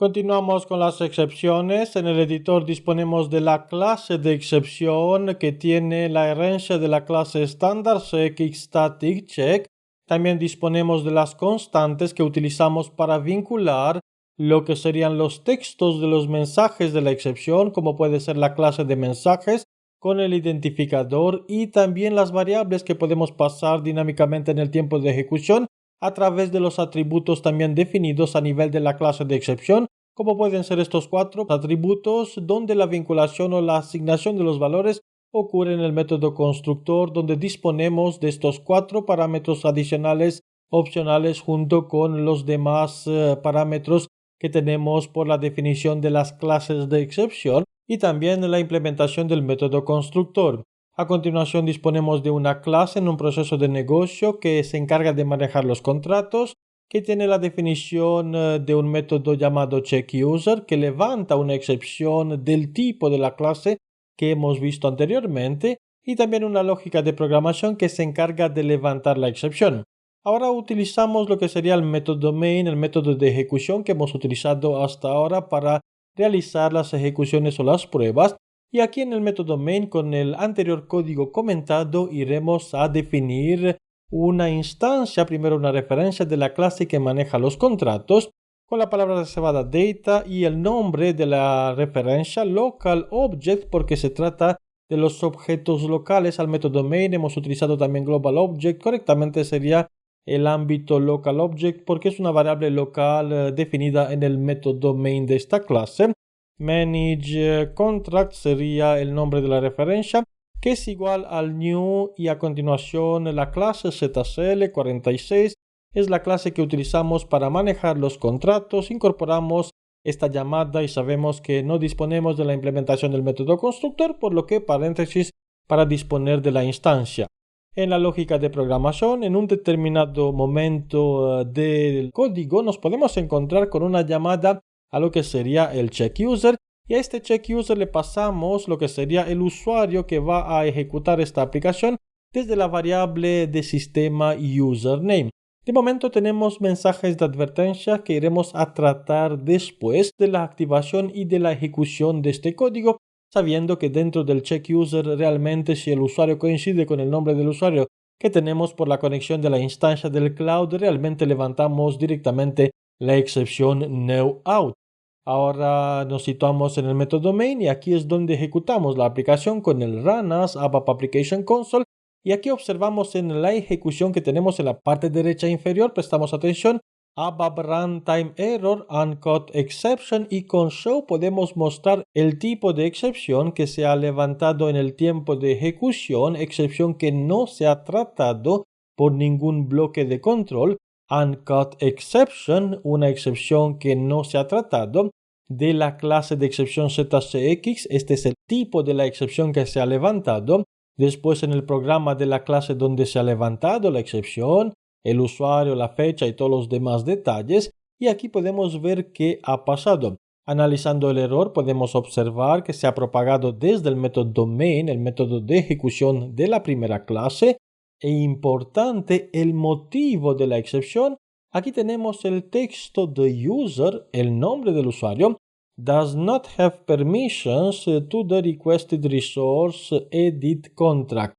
Continuamos con las excepciones. En el editor disponemos de la clase de excepción que tiene la herencia de la clase estándar CX-Static-Check. También disponemos de las constantes que utilizamos para vincular lo que serían los textos de los mensajes de la excepción, como puede ser la clase de mensajes con el identificador, y también las variables que podemos pasar dinámicamente en el tiempo de ejecución a través de los atributos también definidos a nivel de la clase de excepción, como pueden ser estos 4 atributos, donde la vinculación o la asignación de los valores ocurre en el método constructor, donde disponemos de estos 4 parámetros adicionales opcionales junto con los demás parámetros que tenemos por la definición de las clases de excepción y también la implementación del método constructor. A continuación disponemos de una clase en un proceso de negocio que se encarga de manejar los contratos, que tiene la definición de un método llamado checkUser que levanta una excepción del tipo de la clase que hemos visto anteriormente, y también una lógica de programación que se encarga de levantar la excepción. Ahora utilizamos lo que sería el método main, el método de ejecución que hemos utilizado hasta ahora para realizar las ejecuciones o las pruebas. Y aquí en el método main, con el anterior código comentado, iremos a definir una instancia, primero una referencia de la clase que maneja los contratos, con la palabra reservada data y el nombre de la referencia local object, porque se trata de los objetos locales. Al método main hemos utilizado también global object, correctamente sería el ámbito local object porque es una variable local definida en el método main de esta clase. Manage contract sería el nombre de la referencia, que es igual al new, y a continuación la clase ZCL46 es la clase que utilizamos para manejar los contratos. Incorporamos esta llamada y sabemos que no disponemos de la implementación del método constructor, por lo que paréntesis para disponer de la instancia. En la lógica de programación, en un determinado momento del código nos podemos encontrar con una llamada a lo que sería el checkUser, y a este checkUser le pasamos lo que sería el usuario que va a ejecutar esta aplicación desde la variable de sistema username. De momento tenemos mensajes de advertencia que iremos a tratar después de la activación y de la ejecución de este código, sabiendo que dentro del checkUser realmente, si el usuario coincide con el nombre del usuario que tenemos por la conexión de la instancia del cloud, realmente levantamos directamente la excepción NoOut. Ahora nos situamos en el método main y aquí es donde ejecutamos la aplicación con el run as ABAP Application Console, y aquí observamos en la ejecución que tenemos en la parte derecha inferior, prestamos atención, ABAP Runtime Error Uncaught Exception, y con Show podemos mostrar el tipo de excepción que se ha levantado en el tiempo de ejecución, excepción que no se ha tratado por ningún bloque de control. Uncaught Exception, una excepción que no se ha tratado, de la clase de excepción ZCX. Este es el tipo de la excepción que se ha levantado. Después en el programa de la clase donde se ha levantado la excepción, el usuario, la fecha y todos los demás detalles, y aquí podemos ver qué ha pasado. Analizando el error podemos observar que se ha propagado desde el método main, el método de ejecución de la primera clase, e importante el motivo de la excepción. Aquí tenemos el texto de user, el nombre del usuario, does not have permissions to the requested resource edit contract.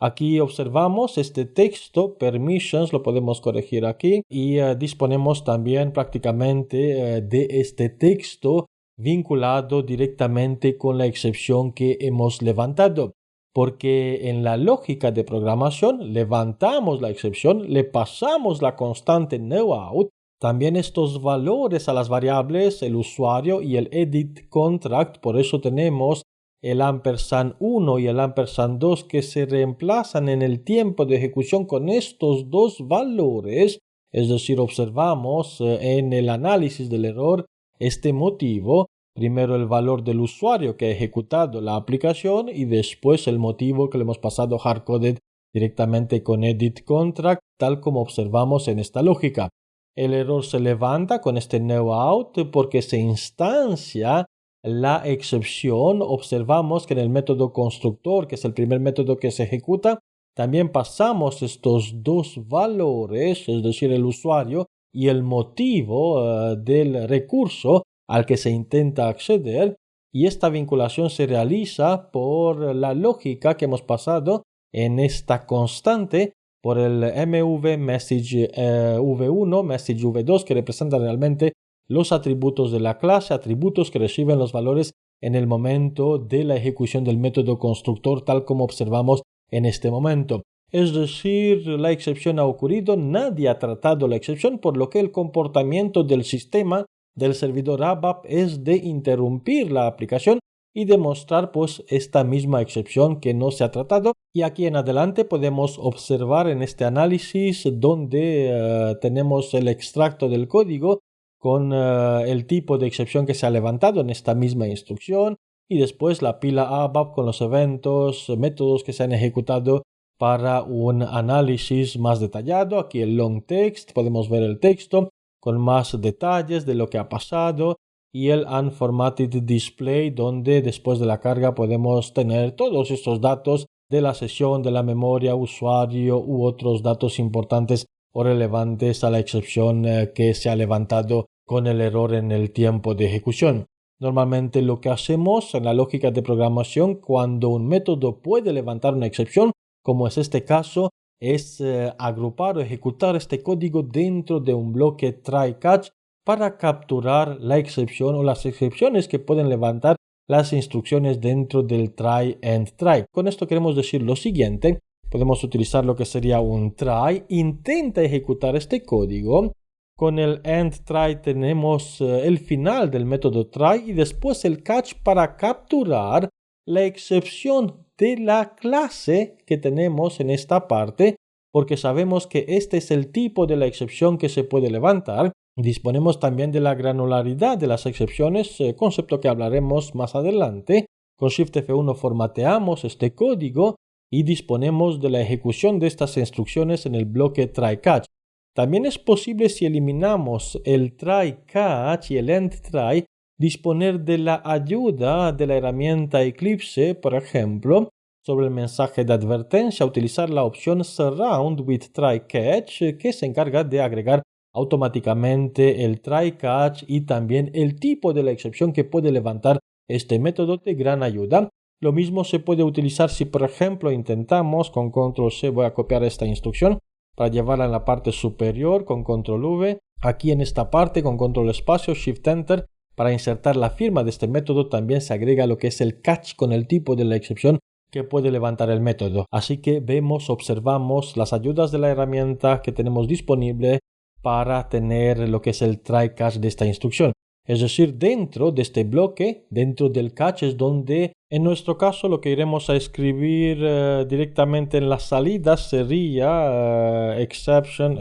Aquí observamos este texto, permissions, lo podemos corregir aquí, y disponemos también prácticamente de este texto vinculado directamente con la excepción que hemos levantado. Porque en la lógica de programación levantamos la excepción, le pasamos la constante NoOut, también estos valores a las variables, el usuario y el edit contract. Por eso tenemos el &1 y el &2 que se reemplazan en el tiempo de ejecución con estos dos valores. Es decir, observamos en el análisis del error este motivo. Primero el valor del usuario que ha ejecutado la aplicación y después el motivo que le hemos pasado hardcoded directamente con edit contract, tal como observamos en esta lógica. El error se levanta con este NoOut porque se instancia la excepción. Observamos que en el método constructor, que es el primer método que se ejecuta, también pasamos estos dos valores, es decir, el usuario y el motivo del recurso, al que se intenta acceder, y esta vinculación se realiza por la lógica que hemos pasado en esta constante por el mv message v1, message v2, que representa realmente los atributos de la clase, atributos que reciben los valores en el momento de la ejecución del método constructor, tal como observamos en este momento. Es decir, la excepción ha ocurrido, nadie ha tratado la excepción, por lo que el comportamiento del sistema del servidor ABAP es de interrumpir la aplicación y demostrar pues esta misma excepción que no se ha tratado. Y aquí en adelante podemos observar en este análisis donde tenemos el extracto del código con el tipo de excepción que se ha levantado en esta misma instrucción, y después la pila ABAP con los eventos, métodos que se han ejecutado para un análisis más detallado. Aquí el long text, podemos ver el texto con más detalles de lo que ha pasado, y el unformatted display, donde después de la carga podemos tener todos estos datos de la sesión, de la memoria, usuario u otros datos importantes o relevantes a la excepción que se ha levantado con el error en el tiempo de ejecución. Normalmente lo que hacemos en la lógica de programación, cuando un método puede levantar una excepción, como es este caso, es agrupar o ejecutar este código dentro de un bloque try-catch para capturar la excepción o las excepciones que pueden levantar las instrucciones dentro del try and try. Con esto queremos decir lo siguiente: podemos utilizar lo que sería un try, intenta ejecutar este código. Con el end try tenemos el final del método try y después el catch para capturar la excepción de la clase que tenemos en esta parte, porque sabemos que este es el tipo de la excepción que se puede levantar. Disponemos también de la granularidad de las excepciones, concepto que hablaremos más adelante. Con Shift F1 formateamos este código y disponemos de la ejecución de estas instrucciones en el bloque try catch. También es posible, si eliminamos el try catch y el end try, disponer de la ayuda de la herramienta Eclipse, por ejemplo, sobre el mensaje de advertencia, utilizar la opción Surround with Try Catch, que se encarga de agregar automáticamente el try catch y también el tipo de la excepción que puede levantar este método, de gran ayuda. Lo mismo se puede utilizar si, por ejemplo, intentamos con Control C, voy a copiar esta instrucción para llevarla en la parte superior con Control V, aquí en esta parte con Control Espacio, Shift Enter, para insertar la firma de este método también se agrega lo que es el catch con el tipo de la excepción que puede levantar el método. Así que vemos, observamos las ayudas de la herramienta que tenemos disponible para tener lo que es el try catch de esta instrucción. Es decir, dentro de este bloque, dentro del catch, es donde en nuestro caso lo que iremos a escribir directamente en la salida sería exception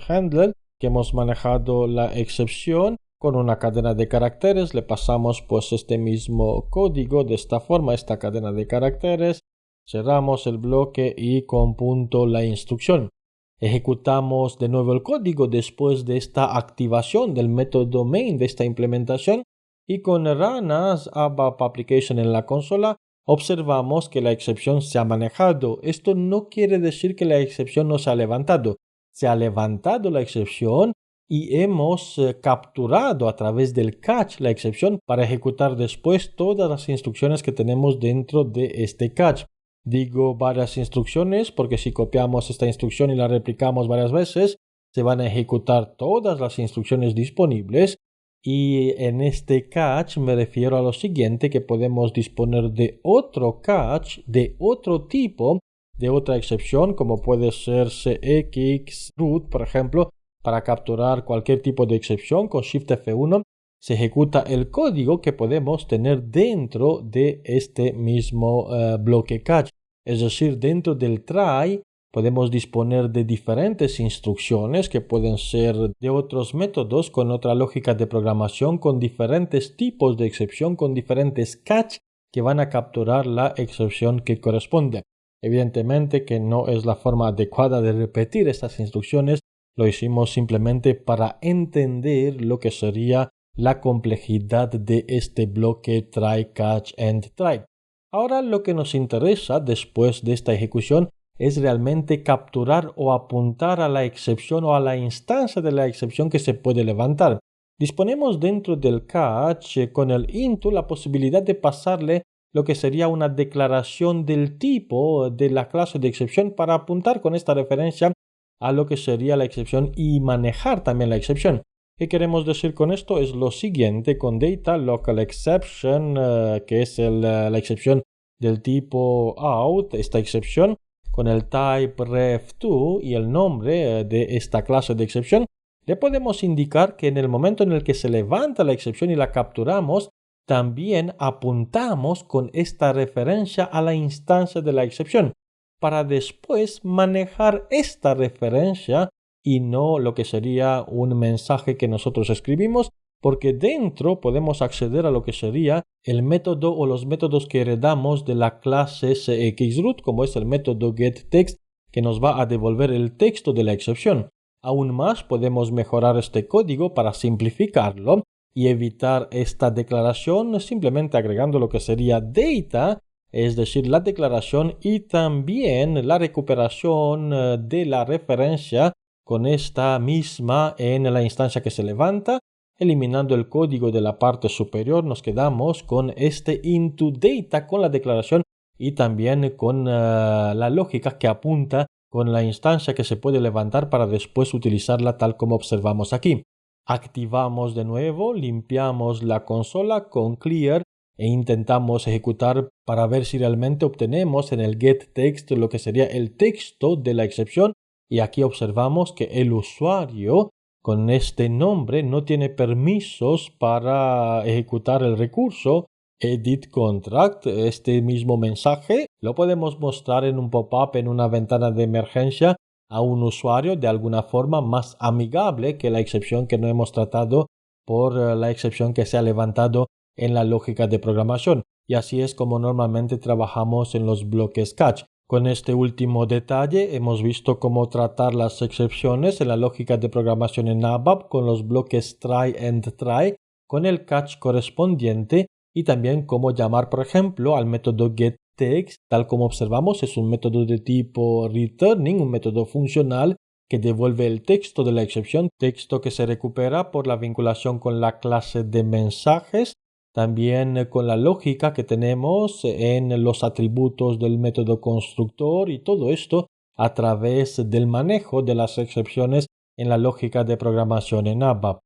handle, que hemos manejado la excepción con una cadena de caracteres. Le pasamos pues este mismo código de esta forma, esta cadena de caracteres, cerramos el bloque y con punto la instrucción. Ejecutamos de nuevo el código después de esta activación del método main de esta implementación, y con run as ABAP application en la consola observamos que la excepción se ha manejado. Esto no quiere decir que la excepción no se ha levantado. Se ha levantado la excepción y hemos capturado a través del catch la excepción para ejecutar después todas las instrucciones que tenemos dentro de este catch. Digo varias instrucciones porque si copiamos esta instrucción y la replicamos varias veces, se van a ejecutar todas las instrucciones disponibles, y en este catch me refiero a lo siguiente, que podemos disponer de otro catch de otro tipo, de otra excepción, como puede ser cx root, por ejemplo, para capturar cualquier tipo de excepción. Con Shift F1 se ejecuta el código que podemos tener dentro de este mismo bloque catch. Es decir, dentro del try podemos disponer de diferentes instrucciones que pueden ser de otros métodos con otra lógica de programación, con diferentes tipos de excepción, con diferentes catch que van a capturar la excepción que corresponde. Evidentemente que no es la forma adecuada de repetir estas instrucciones, lo hicimos simplemente para entender lo que sería la complejidad de este bloque try, catch and try. Ahora lo que nos interesa después de esta ejecución es realmente capturar o apuntar a la excepción o a la instancia de la excepción que se puede levantar. disponemos dentro del catch con el into la posibilidad de pasarle lo que sería una declaración del tipo de la clase de excepción para apuntar con esta referencia a lo que sería la excepción y manejar también la excepción. ¿Qué queremos decir con esto? Es lo siguiente: con data local exception, que es la excepción del tipo out, esta excepción, con el type ref2 y el nombre de esta clase de excepción, le podemos indicar que en el momento en el que se levanta la excepción y la capturamos, también apuntamos con esta referencia a la instancia de la excepción, para después manejar esta referencia y no lo que sería un mensaje que nosotros escribimos, porque dentro podemos acceder a lo que sería el método o los métodos que heredamos de la clase cxroot, como es el método getText, que nos va a devolver el texto de la excepción. Aún más podemos mejorar este código para simplificarlo y evitar esta declaración simplemente agregando lo que sería data, es decir, la declaración y también la recuperación de la referencia con esta misma en la instancia que se levanta. Eliminando el código de la parte superior, nos quedamos con este into data con la declaración y también con la lógica que apunta con la instancia que se puede levantar para después utilizarla tal como observamos aquí. Activamos de nuevo, limpiamos la consola con clear e intentamos ejecutar para ver si realmente obtenemos en el getText lo que sería el texto de la excepción, y aquí observamos que el usuario con este nombre no tiene permisos para ejecutar el recurso edit contract. Este mismo mensaje lo podemos mostrar en un pop-up en una ventana de emergencia a un usuario de alguna forma más amigable que la excepción que no hemos tratado por la excepción que se ha levantado en la lógica de programación. Y así es como normalmente trabajamos en los bloques catch. Con este último detalle hemos visto cómo tratar las excepciones en la lógica de programación en ABAP con los bloques try and try con el catch correspondiente, y también cómo llamar, por ejemplo, al método getText. Tal como observamos, es un método de tipo returning, un método funcional que devuelve el texto de la excepción, texto que se recupera por la vinculación con la clase de mensajes, también con la lógica que tenemos en los atributos del método constructor, y todo esto a través del manejo de las excepciones en la lógica de programación en ABAP.